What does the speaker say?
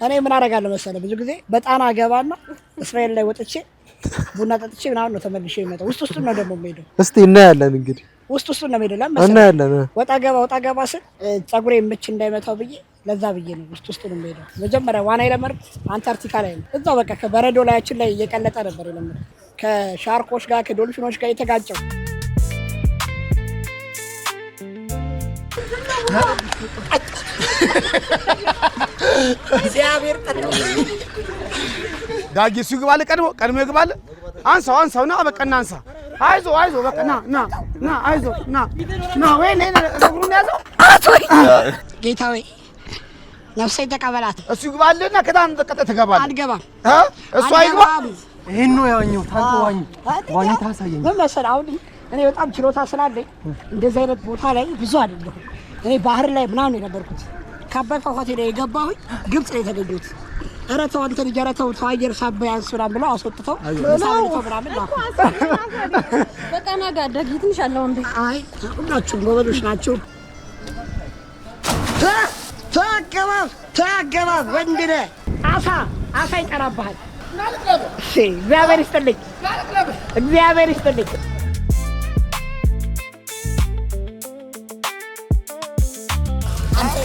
እኔ ምን አደርጋለሁ መሰለህ ብዙ ጊዜ በጣና ገባና እስራኤል ላይ ወጥቼ ቡና ጠጥቼ ምናምን ነው ተመልሼ የምመጣው። ውስጥ ነው ደግሞ የምሄደው። እስቲ እናያለን እንግዲህ ውስጥ ነው የምሄደው። ለምን እናያለን። ወጣ ገባ ስል ፀጉሬ ምች እንዳይመታው ብዬ ለዛ ብዬ ነው ውስጥ ነው የምሄደው። መጀመሪያ ዋና የለመድኩት አንታርክቲካ ላይ ነው። እዛው በቃ ከበረዶ ላያችን ላይ እየቀለጠ ነበር የለመድኩት። ከሻርኮች ጋር ከዶልፊኖች ጋር የተጋጨው እግዚአብሔር ጠርቶ ዳጊ እሱ ይግባል። ቀድሞ ይግባል። አንሳው ና በቃ እናንሳ። አይዞ በቃ ና አይዞ ና ወይ እግሩን ያዘው። ጌታ ወይ ነፍሴን ተቀበላት። እሱ ይግባልና ከዳን ተቀጠ ተገባል። አልገባም እሱ አይግባ። ይሄን ነው ያወኘው። ታንተዋኝ ዋኝ ታሳየኝ። ምን መሰለህ አሁን እኔ በጣም ችሎታ ስላለኝ እንደዚህ አይነት ቦታ ላይ ብዙ አይደለሁም። እኔ ባህር ላይ ምናምን የነበርኩት ካባይፋ ሆቴል የገባሁኝ ግብጽ ላይ የተገኘሁት። ኧረ ተው አንተ ልጅ ኧረ ተው አየር ሳበያንስ ምናምን ብለው አስወጥተው ሳብልተው ምናምን ላኩ። በቃ ናጋ ደግ ትንሽ አለው እንዴ? አይ ሁላችሁም ጎበዞች ናችሁ። ተአገባብ ወንድ ነህ። አሳ ይቀራብሃል። እግዚአብሔር ይስጥልኝ። አንተ